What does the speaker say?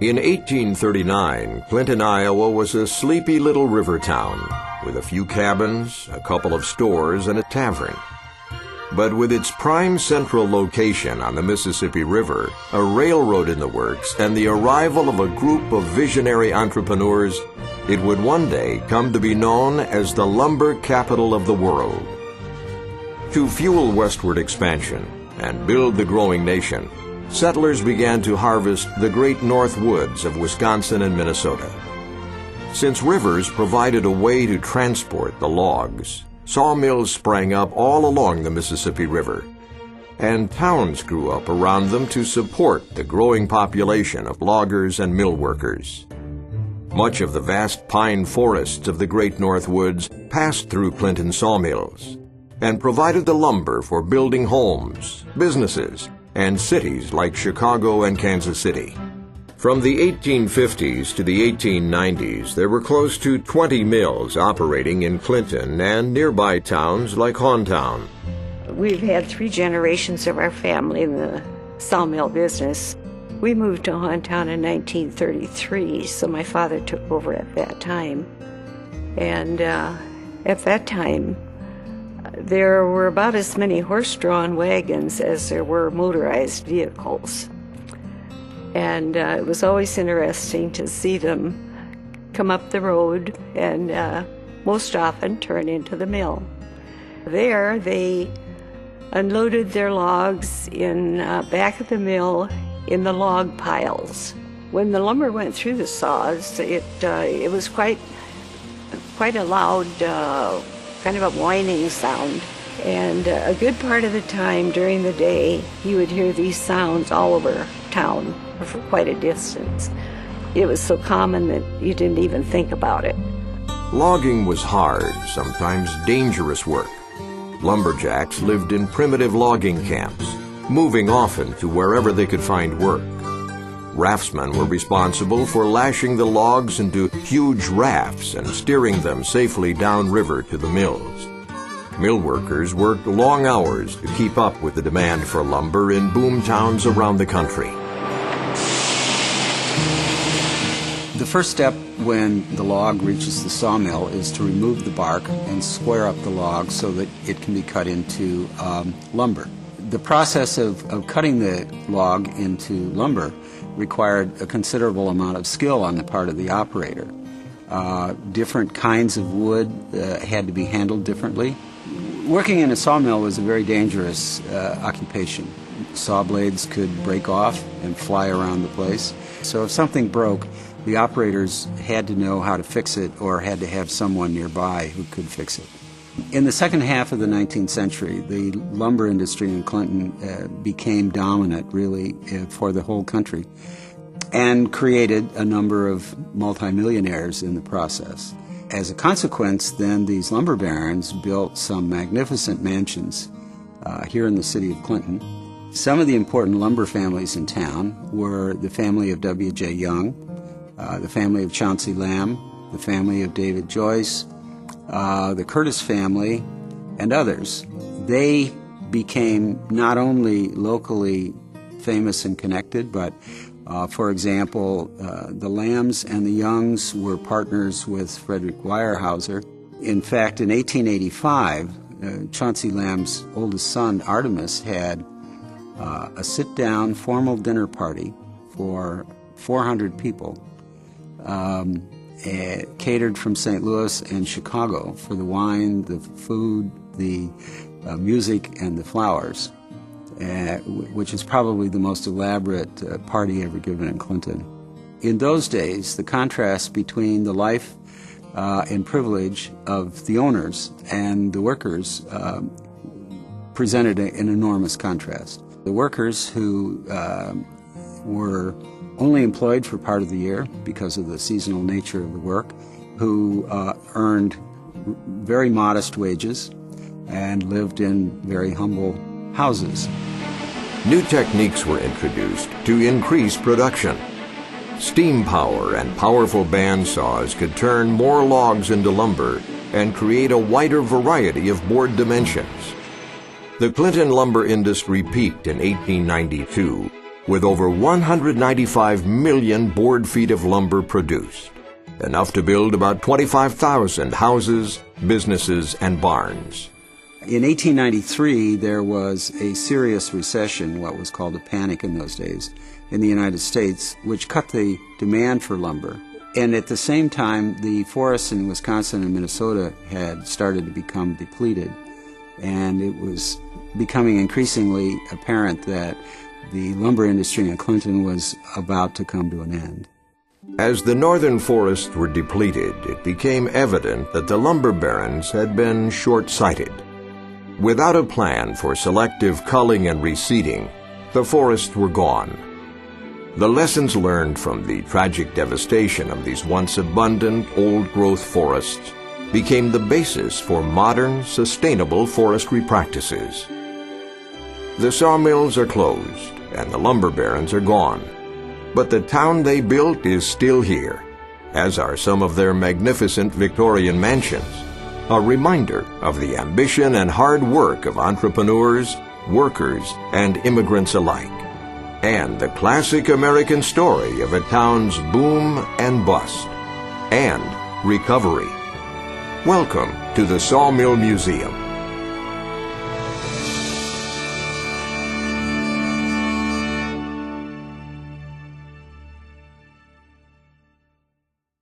In 1839, Clinton, Iowa was a sleepy little river town with a few cabins, a couple of stores, and a tavern. But with its prime central location on the Mississippi River, a railroad in the works, and the arrival of a group of visionary entrepreneurs, it would one day come to be known as the lumber capital of the world. To fuel westward expansion and build the growing nation, settlers began to harvest the great north woods of Wisconsin and Minnesota. Since rivers provided a way to transport the logs, sawmills sprang up all along the Mississippi River, and towns grew up around them to support the growing population of loggers and mill workers. Much of the vast pine forests of the great north woods passed through Clinton sawmills and provided the lumber for building homes, businesses, and cities like Chicago and Kansas City. From the 1850s to the 1890s, there were close to 20 mills operating in Clinton and nearby towns like Hometown. We've had 3 generations of our family in the sawmill business. We moved to Hometown in 1933, so my father took over at that time. And at that time, there were about as many horse-drawn wagons as there were motorized vehicles. And it was always interesting to see them come up the road and most often turn into the mill. There, they unloaded their logs in back of the mill in the log piles. When the lumber went through the saws, it was quite a loud kind of a whining sound. And a good part of the time during the day, you would hear these sounds all over town for quite a distance. It was so common that you didn't even think about it. Logging was hard, sometimes dangerous work. Lumberjacks lived in primitive logging camps, moving often to wherever they could find work. Raftsmen were responsible for lashing the logs into huge rafts and steering them safely downriver to the mills. Mill workers worked long hours to keep up with the demand for lumber in boom towns around the country. The first step when the log reaches the sawmill is to remove the bark and square up the log so that it can be cut into lumber. The process of cutting the log into lumber required a considerable amount of skill on the part of the operator. Different kinds of wood had to be handled differently. Working in a sawmill was a very dangerous occupation. Saw blades could break off and fly around the place. So if something broke, the operators had to know how to fix it or had to have someone nearby who could fix it. In the second half of the 19th century, the lumber industry in Clinton became dominant, really, for the whole country, and created a number of multimillionaires in the process. As a consequence, then, these lumber barons built some magnificent mansions here in the city of Clinton. Some of the important lumber families in town were the family of W.J. Young, the family of Chauncey Lamb, the family of David Joyce, the Curtis family, and others. They became not only locally famous and connected, but for example, the Lambs and the Youngs were partners with Frederick Weyerhaeuser. In fact, in 1885, Chauncey Lamb's oldest son, Artemus, had a sit-down formal dinner party for 400 people, catered from St. Louis and Chicago for the wine, the food, the music, and the flowers, which is probably the most elaborate party ever given in Clinton. In those days, the contrast between the life and privilege of the owners and the workers presented an enormous contrast. The workers who were only employed for part of the year because of the seasonal nature of the work, who earned very modest wages and lived in very humble houses. New techniques were introduced to increase production. Steam power and powerful bandsaws could turn more logs into lumber and create a wider variety of board dimensions. The Clinton lumber industry peaked in 1892 with over 195 million board feet of lumber produced, enough to build about 25,000 houses, businesses, and barns. In 1893, there was a serious recession, what was called a panic in those days, in the United States, which cut the demand for lumber. And at the same time, the forests in Wisconsin and Minnesota had started to become depleted, and it was becoming increasingly apparent that the lumber industry in Clinton was about to come to an end. As the northern forests were depleted, it became evident that the lumber barons had been short-sighted. Without a plan for selective culling and reseeding, the forests were gone. The lessons learned from the tragic devastation of these once abundant, old-growth forests became the basis for modern, sustainable forestry practices. The sawmills are closed, and the lumber barons are gone. But the town they built is still here, as are some of their magnificent Victorian mansions, a reminder of the ambition and hard work of entrepreneurs, workers, and immigrants alike, and the classic American story of a town's boom and bust, and recovery. Welcome to the Sawmill Museum.